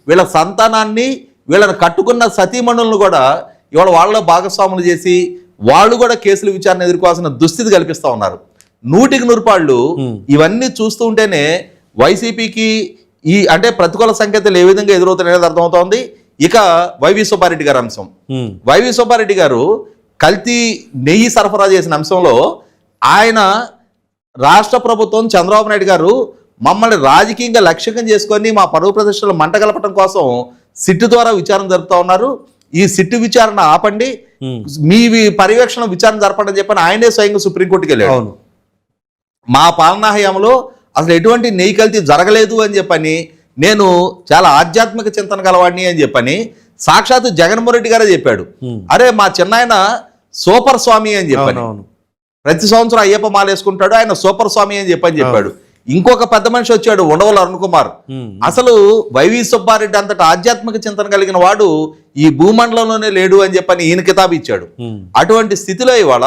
వీళ్ళ సంతానాన్ని వీళ్ళని కట్టుకున్న సతీమణులను కూడా ఇవాళ వాళ్ళ భాగస్వాములు చేసి వాళ్ళు కూడా కేసుల విచారణ ఎదుర్కోవాల్సిన దుస్థితి కల్పిస్తా ఉన్నారు. 100% ఇవన్నీ చూస్తూ ఉంటేనే వైసీపీకి ఈ అంటే ప్రతికూల సంకేతాలు ఏ విధంగా ఎదురవుతాయనేది అర్థమవుతోంది. ఇక వైవి సుబ్బారెడ్డి గారి అంశం. వైవి సుబ్బారెడ్డి గారు కల్తీ నెయ్యి సరఫరా చేసిన అంశంలో ఆయన రాష్ట్ర ప్రభుత్వం చంద్రబాబు నాయుడు గారు మమ్మల్ని రాజకీయంగా లక్ష్యంగా చేసుకొని మా పరువు ప్రతిష్టలు మంట కలపడం కోసం సిట్టు ద్వారా విచారణ జరుపుతా ఉన్నారు. ఈ సిట్టు విచారణ ఆపండి, మీ పర్యవేక్షణ విచారణ జరపండి చెప్పని ఆయనే స్వయంగా సుప్రీంకోర్టుకి వెళ్ళాడు. మా పాలనా హయాంలో అసలు ఎటువంటి నెయ్యి కల్తీ జరగలేదు అని చెప్పని, నేను చాలా ఆధ్యాత్మిక చింతన గలవాడిని అని చెప్పని సాక్షాత్తు జగన్మోహన్ రెడ్డి గారే చెప్పాడు. అరే మా చిన్నాయన సూపర్ స్వామి అని చెప్పని, ప్రతి సంవత్సరం అయ్యప్ప మాల వేసుకుంటాడు, ఆయన సూపర్ స్వామి అని చెప్పాడు. ఇంకొక పెద్ద మనిషి వచ్చాడు ఉండవల అరుణ్ కుమార్. అసలు వైవి సుబ్బారెడ్డి అంతటా ఆధ్యాత్మిక చింతన కలిగిన వాడు ఈ భూమండలంలోనే లేడు అని చెప్పని ఈయన కితాబు ఇచ్చాడు. అటువంటి స్థితిలో ఇవాళ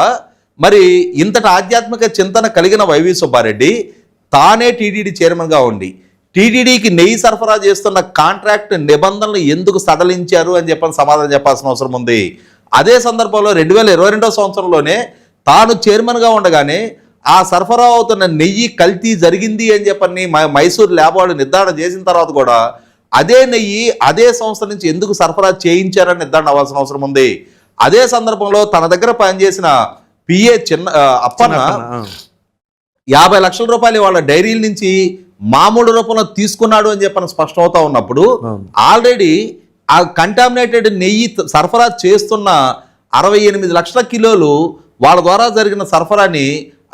మరి ఇంతటి ఆధ్యాత్మిక చింతన కలిగిన వైవి సుబ్బారెడ్డి తానే టీటీడీ చైర్మన్గా ఉండి టీటీడీకి నెయ్యి సరఫరా చేస్తున్న కాంట్రాక్ట్ నిబంధనలు ఎందుకు సడలించారు అని చెప్పని సమాధానం చెప్పాల్సిన అవసరం ఉంది. అదే సందర్భంలో 2022 సంవత్సరంలోనే తాను చైర్మన్గా ఉండగానే ఆ సరఫరా అవుతున్న నెయ్యి కల్తీ జరిగింది అని చెప్పని మైసూర్ ల్యాబ్ వాళ్ళు నిర్ధారణ చేసిన తర్వాత కూడా అదే నెయ్యి అదే సంస్థ నుంచి ఎందుకు సరఫరా చేయించారని నిర్ధారణ అవ్వాల్సిన అవసరం ఉంది. అదే సందర్భంలో తన దగ్గర పనిచేసిన పిఏ అప్పన్న 50 లక్షల రూపాయలు వాళ్ళ డైరీల నుంచి మామూలు రూపంలో తీసుకున్నాడు అని చెప్పని స్పష్టమవుతా ఉన్నప్పుడు ఆల్రెడీ ఆ కంటామినేటెడ్ నెయ్యి సరఫరా చేస్తున్న 68 లక్షల కిలోలు వాళ్ళ ద్వారా జరిగిన సరఫరాని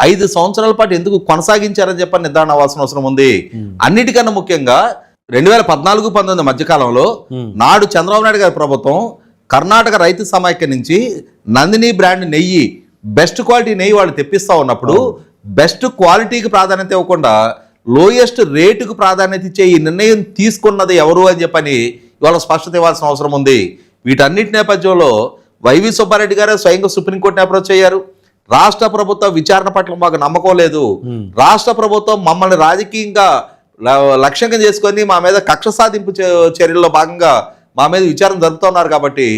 5 సంవత్సరాల పాటు ఎందుకు కొనసాగించారని చెప్పని నిర్ధారణ అవ్వాల్సిన అవసరం ఉంది. అన్నిటికన్నా ముఖ్యంగా 2014-19 మధ్యకాలంలో నాడు చంద్రబాబు నాయుడు గారి ప్రభుత్వం కర్ణాటక రైతు సమాఖ్య నుంచి నందిని బ్రాండ్ నెయ్యి బెస్ట్ క్వాలిటీ నెయ్యి వాళ్ళు తెప్పిస్తా ఉన్నప్పుడు బెస్ట్ క్వాలిటీకి ప్రాధాన్యత ఇవ్వకుండా లోయెస్ట్ రేటుకు ప్రాధాన్యత ఇచ్చే ఈ నిర్ణయం తీసుకున్నది ఎవరు అని చెప్పని ఇవాళ స్పష్టత ఇవ్వాల్సిన అవసరం ఉంది. వీటన్నిటి నేపథ్యంలో వైవి సుబ్బారెడ్డి గారే స్వయంగా సుప్రీంకోర్టుని అప్రోచ్ అయ్యారు. రాష్ట్ర ప్రభుత్వ విచారణ పట్ల మాకు నమ్మకం లేదు, రాష్ట్ర ప్రభుత్వం మమ్మల్ని రాజకీయంగా లక్ష్యంగా చేసుకొని మా మీద కక్ష సాధింపు చర్యల్లో భాగంగా మా మీద విచారణ జరుపుతున్నారు కాబట్టి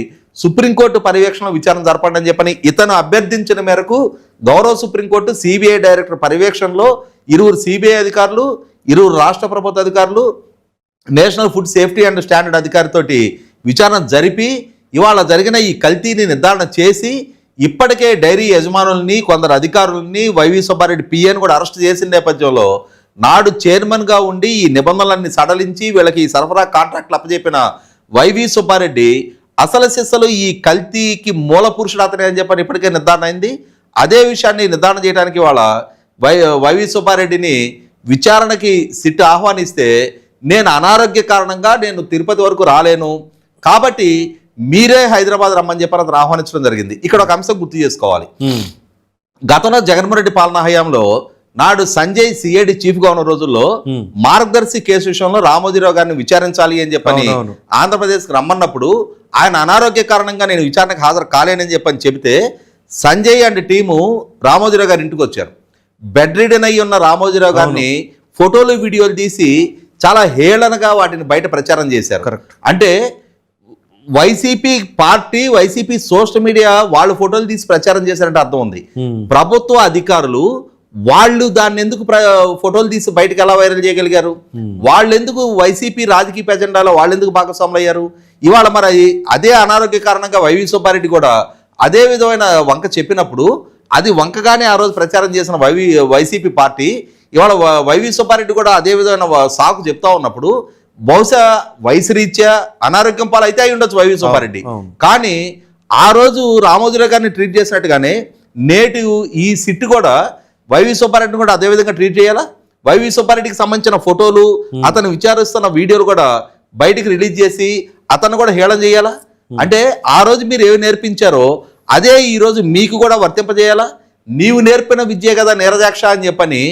సుప్రీంకోర్టు పర్యవేక్షణ విచారణ జరపండి అని చెప్పని ఇతను అభ్యర్థించిన మేరకు గౌరవ సుప్రీంకోర్టు సిబిఐ డైరెక్టర్ పర్యవేక్షణలో 2 సిబిఐ అధికారులు, 2 రాష్ట్ర ప్రభుత్వ అధికారులు, national food safety and standard అధికారితోటి విచారణ జరిపి ఇవాళ జరిగిన ఈ కల్తీని నిర్ధారణ చేసి ఇప్పటికే డైరీ యజమానుల్ని కొందరు అధికారుల్ని వైవి సుబ్బారెడ్డి పిఏని కూడా అరెస్ట్ చేసిన నేపథ్యంలో నాడు చైర్మన్గా ఉండి ఈ నిబంధనలన్నీ సడలించి వీళ్ళకి ఈ సరఫరా కాంట్రాక్ట్లు అప్పచెప్పిన వైవి సుబ్బారెడ్డి అసలు సిస్సలు ఈ కల్తీకి మూల పురుషుడు అతనే అని చెప్పని ఇప్పటికే నిర్ధారణ అయింది. అదే విషయాన్ని నిర్ధారణ చేయడానికి వాళ్ళ వైవి సుబ్బారెడ్డిని విచారణకి సిట్ ఆహ్వానిస్తే నేను అనారోగ్య కారణంగా నేను తిరుపతి వరకు రాలేను కాబట్టి మీరే హైదరాబాద్ రమ్మని చెప్పని అతను ఆహ్వానించడం జరిగింది. ఇక్కడ ఒక అంశం గుర్తు చేసుకోవాలి. గతంలో జగన్మోహన్ రెడ్డి పాలనా హయాంలో నాడు సంజయ్ సిఐడి చీఫ్ గా ఉన్న రోజుల్లో మార్గదర్శి కేసు విషయంలో రామోజీరావు గారిని విచారించాలి అని చెప్పని ఆంధ్రప్రదేశ్కి రమ్మన్నప్పుడు ఆయన అనారోగ్య కారణంగా నేను విచారణకు హాజరు కాలేనని చెప్పని చెబితే సంజయ్ అండ్ టీము రామోజీరావు గారి ఇంటికి వచ్చారు. బెడ్ రిడెన్ అయి ఉన్న రామోజీరావు గారిని ఫోటోలు వీడియోలు తీసి చాలా హేళనగా వాటిని బయట ప్రచారం చేశారు. అంటే YCP party, YCP social media వాళ్ళు ఫోటోలు తీసి ప్రచారం చేశారంటే అర్థం ఉంది. ప్రభుత్వ అధికారులు వాళ్ళు దాన్ని ఎందుకు ఫోటోలు తీసి బయటకు ఎలా వైరల్ చేయగలిగారు? వాళ్ళు ఎందుకు వైసీపీ రాజకీయ ఎజెండాలో వాళ్ళు ఎందుకు భాగస్వాములు అయ్యారు? ఇవాళ మరి అదే అనారోగ్య కారణంగా వైవి సుబ్బారెడ్డి కూడా అదే విధమైన వంక చెప్పినప్పుడు అది వంకగానే ఆ రోజు ప్రచారం చేసిన వైసీపీ పార్టీ ఇవాళ వైవి సుబ్బారెడ్డి కూడా అదే విధమైన సాకు చెప్తా ఉన్నప్పుడు బహుశా వయసు రీత్యా అనారోగ్యం పాలు అయితే అయి ఉండొచ్చు వైవి సుబ్బారెడ్డి. కానీ ఆ రోజు రామోజీరావు గారిని ట్రీట్ చేసినట్టుగానే నేటి ఈ సిట్ కూడా వైవి సుబ్బారెడ్డిని కూడా అదే విధంగా ట్రీట్ చేయాలా? వైవి సుబ్బారెడ్డికి సంబంధించిన ఫోటోలు, అతను విచారిస్తున్న వీడియోలు కూడా బయటికి రిలీజ్ చేసి అతను కూడా హేళన చేయాలా? అంటే ఆ రోజు మీరు ఏమి నేర్పించారో అదే ఈ రోజు మీకు కూడా వర్తింపజేయాలా? నీవు నేర్పిన విద్య కదా నీరజాక్ష అని చెప్పని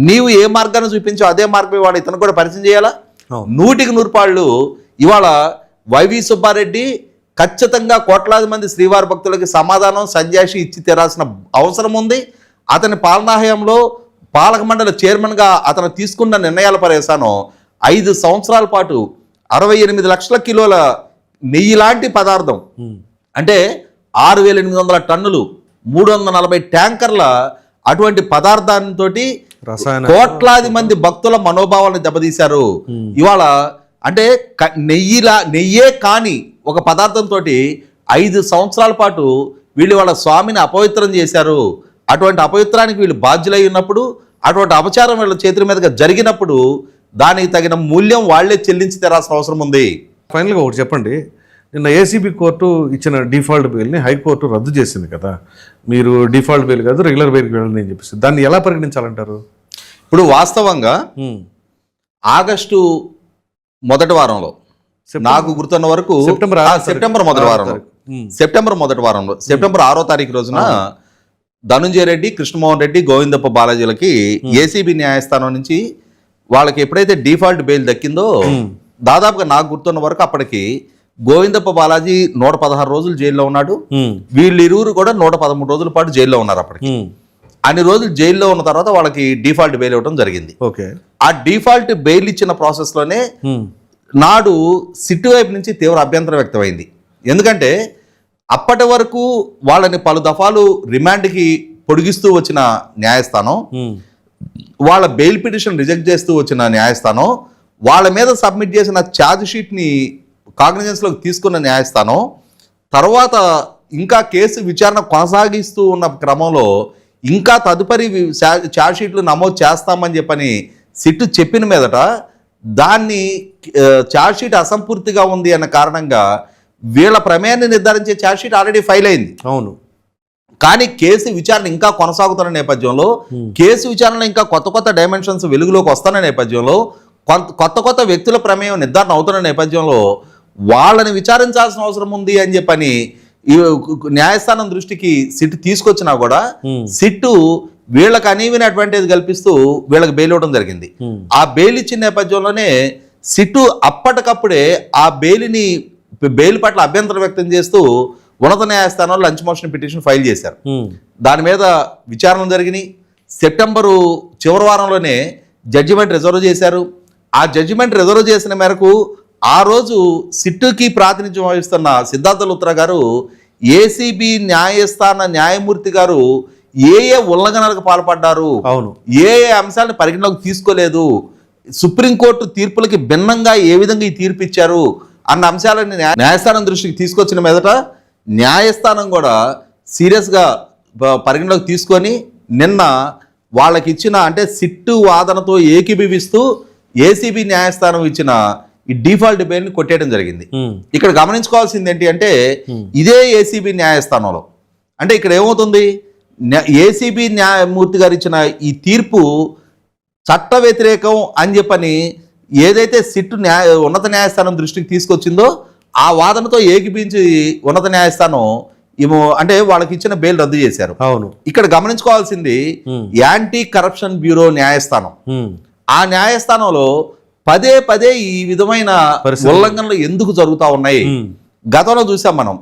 నీవు ఏ మార్గాన్ని చూపించావు అదే మార్గం ఇవాళ ఇతను కూడా పరిచయం చేయాలా? 100కి 100 ఇవాళ వైవి సుబ్బారెడ్డి ఖచ్చితంగా కోట్లాది మంది శ్రీవారి భక్తులకి సమాధానం సంజాషి ఇచ్చి తీరాల్సిన అవసరం ఉంది. అతని పాలనాహయంలో పాలక మండలి చైర్మన్గా అతను తీసుకున్న నిర్ణయాల పరేశాను 5 సంవత్సరాల పాటు 68 లక్షల కిలోల నెయ్యి లాంటి పదార్థం అంటే 6,800 టన్నులు 340 ట్యాంకర్ల అటువంటి పదార్థాలతో కోట్లాది మంది భక్తుల మనోభావాలను దెబ్బతీశారు. ఇవాళ అంటే నెయ్యే కాని ఒక పదార్థంతో 5 సంవత్సరాల పాటు వీళ్ళు వాళ్ళ స్వామిని అపవిత్రం చేశారు. అటువంటి అపవిత్రానికి వీళ్ళు బాధ్యులై ఉన్నప్పుడు, అటువంటి అపచారం వీళ్ళ చేతుల మీదుగా జరిగినప్పుడు దానికి తగిన మూల్యం వాళ్లే చెల్లించి తెరాల్సిన అవసరం ఉంది. ఫైనల్గా ఒకటి చెప్పండి, నిన్న ఏసీబీ కోర్టు ఇచ్చిన డిఫాల్ట్ బెయిల్ని హైకోర్టు రద్దు చేసింది కదా, మీరు డిఫాల్ట్ బెయిల్ కాదు రెగ్యులర్ బెయిల్కి వెళ్ళండి అని చెప్పేసి దాన్ని ఎలా పరిగణించాలంటారు? ఇప్పుడు వాస్తవంగా ఆగస్టు మొదటి వారంలో నాకు గుర్తున్న వరకు సెప్టెంబర్ మొదటి వారంలో సెప్టెంబర్ 6వ తారీఖు రోజున ధనుంజయ రెడ్డి, కృష్ణమోహన్ రెడ్డి, గోవిందప్ప బాలాజీలకి ఏసీబీ న్యాయస్థానం నుంచి వాళ్ళకి ఎప్పుడైతే డిఫాల్ట్ బెయిల్ దక్కిందో దాదాపుగా నాకు గుర్తున్న వరకు అప్పటికి గోవిందప్ప బాలాజీ 116 రోజులు జైల్లో ఉన్నాడు. వీళ్ళిరువురు కూడా 113 రోజుల పాటు జైల్లో ఉన్నారు. అప్పటికి అన్ని రోజులు జైల్లో ఉన్న తర్వాత వాళ్ళకి డిఫాల్ట్ బెయిల్ ఇవ్వడం జరిగింది. ఆ డిఫాల్ట్ బెయిల్ ఇచ్చిన ప్రాసెస్ లోనే నాడు సిట్టు వైపు నుంచి తీవ్ర అభ్యంతరం వ్యక్తమైంది. ఎందుకంటే అప్పటి వరకు వాళ్ళని పలు దఫాలు రిమాండ్కి పొడిగిస్తూ వచ్చిన న్యాయస్థానం, వాళ్ళ బెయిల్ పిటిషన్ రిజెక్ట్ చేస్తూ వచ్చిన న్యాయస్థానం, వాళ్ళ మీద సబ్మిట్ చేసిన ఛార్జ్ షీట్ని కాగ్నిజెన్స్లోకి తీసుకున్న న్యాయస్థానం, తర్వాత ఇంకా కేసు విచారణ కొనసాగిస్తూ ఉన్న క్రమంలో ఇంకా తదుపరి ఛార్జ్ షీట్లు నమోదు చేస్తామని చెప్పని సిట్టు చెప్పిన మీదట దాన్ని ఛార్జ్ షీట్ అసంపూర్తిగా ఉంది అన్న కారణంగా వీళ్ళ ప్రమేయాన్ని నిర్ధారించే ఛార్జ్ షీట్ ఆల్రెడీ ఫైల్ అయింది. అవును. కానీ కేసు విచారణ ఇంకా కొనసాగుతున్న నేపథ్యంలో, కేసు విచారణలో ఇంకా కొత్త డైమెన్షన్స్ వెలుగులోకి వస్తున్న నేపథ్యంలో, కొత్త వ్యక్తుల ప్రమేయం నిర్ధారణ అవుతున్న నేపథ్యంలో వాళ్ళని విచారించాల్సిన అవసరం ఉంది అని చెప్పని న్యాయస్థానం దృష్టికి సిట్ తీసుకొచ్చినా కూడా సిట్టు వీళ్ళకి అనీవెన్ అడ్వాంటేజ్ కల్పిస్తూ వీళ్ళకి బెయిల్ ఇవ్వడం జరిగింది. ఆ బెయిల్ ఇచ్చిన నేపథ్యంలోనే సిట్టు అప్పటికప్పుడే ఆ బెయిల్ పట్ల అభ్యంతరం వ్యక్తం చేస్తూ ఉన్నత న్యాయస్థానంలో లంచ్ మోషన్ పిటిషన్ ఫైల్ చేశారు. దాని మీద విచారణ జరిగినాయి. సెప్టెంబరు చివరి వారంలోనే జడ్జిమెంట్ రిజర్వ్ చేశారు. ఆ జడ్జిమెంట్ రిజర్వ్ చేసిన మేరకు ఆ రోజు సిట్టుకి ప్రాతినిధ్యం వహిస్తున్న సిద్ధార్థ లుత్రా గారు ఏసీబీ న్యాయస్థాన న్యాయమూర్తి గారు ఏ ఉల్లంఘనలకు పాల్పడ్డారు, ఏ అంశాలను పరిగణలోకి తీసుకోలేదు, సుప్రీంకోర్టు తీర్పులకి భిన్నంగా ఏ విధంగా ఈ తీర్పు ఇచ్చారు అన్న అంశాలని న్యాయస్థానం దృష్టికి తీసుకొచ్చిన మీదట న్యాయస్థానం కూడా సీరియస్గా పరిగణలోకి తీసుకొని నిన్న వాళ్ళకి ఇచ్చిన అంటే సిట్టు వాదనతో ఏకీభవిస్తూ ఏసీబీ న్యాయస్థానం ఇచ్చిన ఈ డిఫాల్ట్ బెయిల్ని కొట్టేయడం జరిగింది. ఇక్కడ గమనించుకోవాల్సింది ఏంటి అంటే ఇదే ఏసీబీ న్యాయస్థానంలో అంటే ఇక్కడ ఏమవుతుంది, ఏసీబీ న్యాయమూర్తి గారు ఇచ్చిన ఈ తీర్పు చట్ట వ్యతిరేకం అని చెప్పని ఏదైతే సిట్టు ఉన్నత న్యాయస్థానం దృష్టికి తీసుకొచ్చిందో ఆ వాదనతో ఏకీపించి ఉన్నత న్యాయస్థానం అంటే వాళ్ళకి ఇచ్చిన బెయిల్ రద్దు చేశారు. అవును. ఇక్కడ గమనించుకోవాల్సింది యాంటీ కరప్షన్ బ్యూరో న్యాయస్థానం. ఆ న్యాయస్థానంలో పదే ఈ విధమైన ఉల్లంఘనలు ఎందుకు జరుగుతూ ఉన్నాయి? గతంలో చూసాం మనం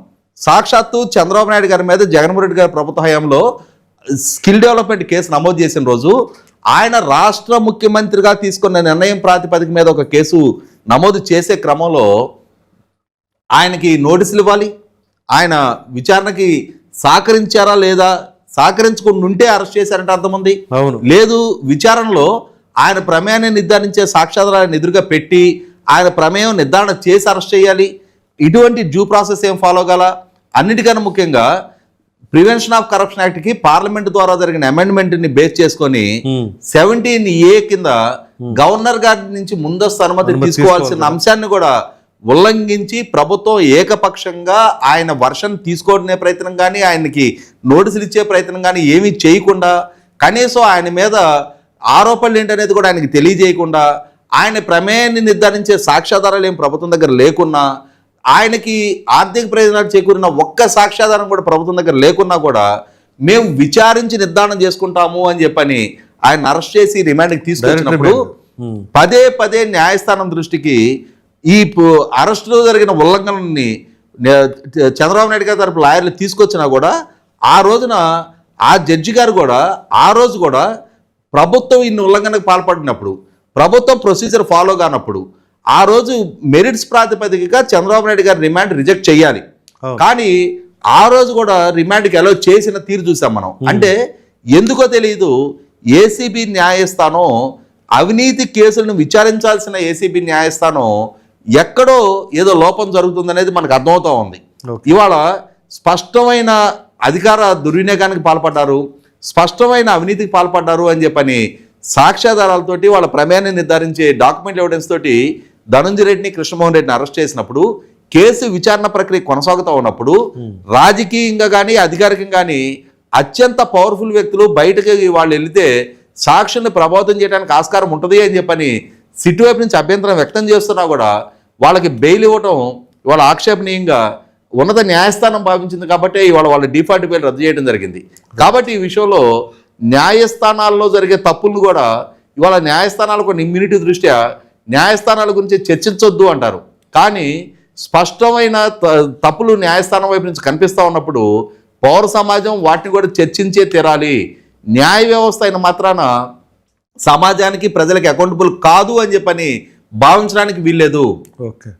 సాక్షాత్తు చంద్రబాబు నాయుడు గారి మీద జగన్మోహన్ రెడ్డి గారి ప్రభుత్వ హయాంలో స్కిల్ డెవలప్మెంట్ కేసు నమోదు చేసిన రోజు ఆయన రాష్ట్ర ముఖ్యమంత్రిగా తీసుకున్న నిర్ణయం ప్రాతిపదిక మీద ఒక కేసు నమోదు చేసే క్రమంలో ఆయనకి నోటీసులు ఇవ్వాలి, ఆయన విచారణకి సహకరించారా లేదా, సహకరించుకుని ఉంటే అరెస్ట్ చేశారంటే అర్థముంది. అవును. లేదు విచారణలో ఆయన ప్రమేయాన్ని నిర్ధారించే సాక్ష్యాధారాలను ఎదురుగా పెట్టి ఆయన ప్రమేయం నిర్ధారణ చేసి అరెస్ట్ చేయాలి. ఇటువంటి డ్యూ ప్రాసెస్ ఏం ఫాలో కాల. అన్నిటికన్నా ముఖ్యంగా ప్రివెన్షన్ ఆఫ్ కరప్షన్ యాక్ట్కి పార్లమెంట్ ద్వారా జరిగిన అమెండ్మెంట్ని బేస్ చేసుకొని 17A కింద గవర్నర్ గారి నుంచి ముందస్తు అనుమతి తీసుకోవాల్సిన అంశాన్ని కూడా ఉల్లంఘించి ప్రభుత్వం ఏకపక్షంగా ఆయన వర్షన్ తీసుకోవడమే ప్రయత్నం కానీ ఆయనకి నోటీసులు ఇచ్చే ప్రయత్నం కానీ ఏమీ చేయకుండా, కనీసం ఆయన మీద ఆరోపణలు ఏంటనేది కూడా ఆయనకి తెలియజేయకుండా, ఆయన ప్రమేయాన్ని నిర్ధారించే సాక్ష్యాధారాలు ఏం ప్రభుత్వం దగ్గర లేకున్నా, ఆయనకి ఆర్థిక ప్రయోజనాలు చేకూరిన ఒక్క సాక్ష్యాధారం కూడా ప్రభుత్వం దగ్గర లేకున్నా కూడా మేము విచారించి నిర్ధారణ చేసుకుంటాము అని చెప్పని ఆయన అరెస్ట్ చేసి రిమాండ్కి తీసుకొచ్చినప్పుడు పదే పదే న్యాయస్థానం దృష్టికి ఈ అరెస్టులో జరిగిన ఉల్లంఘనని చంద్రబాబు నాయుడు గారి తరపు లాయర్లు తీసుకొచ్చినా కూడా ఆ రోజున ఆ జడ్జి గారు కూడా ఆ రోజు కూడా ప్రభుత్వం ఇన్ని ఉల్లంఘనకు పాల్పడినప్పుడు, ప్రభుత్వం ప్రొసీజర్ ఫాలో కానప్పుడు ఆ రోజు మెరిట్స్ ప్రాతిపదికగా చంద్రబాబు నాయుడు గారి రిమాండ్ రిజెక్ట్ చేయాలి. కానీ ఆ రోజు కూడా రిమాండ్కి అలౌ చేసిన తీరు చూసాం మనం. అంటే ఎందుకో తెలియదు, ఏసీబీ న్యాయస్థానం అవినీతి కేసులను విచారించాల్సిన ఏసీబీ న్యాయస్థానం ఎక్కడో ఏదో లోపం జరుగుతుందనేది మనకు అర్థమవుతా ఉంది. ఇవాళ స్పష్టమైన అధికార దుర్వినియోగానికి పాల్పడ్డారు, స్పష్టమైన అవినీతికి పాల్పడ్డారు అని చెప్పని సాక్ష్యాధారాలతోటి వాళ్ళ ప్రమేయాన్ని నిర్ధారించే డాక్యుమెంట్ ఎవిడెన్స్ తోటి ధనంజయ రెడ్డిని, కృష్ణమోహన్ రెడ్డిని అరెస్ట్ చేసినప్పుడు కేసు విచారణ ప్రక్రియ కొనసాగుతూ ఉన్నప్పుడు రాజకీయంగా కానీ అధికారికంగా కానీ అత్యంత పవర్ఫుల్ వ్యక్తులు బయటకి వాళ్ళు వెళితే సాక్షుల్ని ప్రభావితం చేయడానికి ఆస్కారం ఉంటుంది అని చెప్పని సిట్ వైపు నుంచి అభ్యంతరం వ్యక్తం చేస్తున్నా కూడా వాళ్ళకి బెయిల్ ఇవ్వటం ఇవాళ ఆక్షేపణీయంగా ఉన్నత న్యాయస్థానం భావించింది కాబట్టి ఇవాళ వాళ్ళ డిఫాల్ట్ బెయిల్ రద్దు చేయడం జరిగింది. కాబట్టి ఈ విషయంలో న్యాయస్థానాల్లో జరిగే తప్పులను కూడా ఇవాళ న్యాయస్థానాలకు ఇమ్యూనిటీ దృష్ట్యా న్యాయస్థానాల గురించి చర్చించొద్దు అంటారు. కానీ స్పష్టమైన తప్పులు న్యాయస్థానం వైపు నుంచి కనిపిస్తూ ఉన్నప్పుడు పౌర సమాజం వాటిని కూడా చర్చించే తీరాలి. న్యాయ వ్యవస్థ అయిన మాత్రాన సమాజానికి ప్రజలకు అకౌంటబుల్ కాదు అని చెప్పని భావించడానికి వీల్లేదు. ఓకే.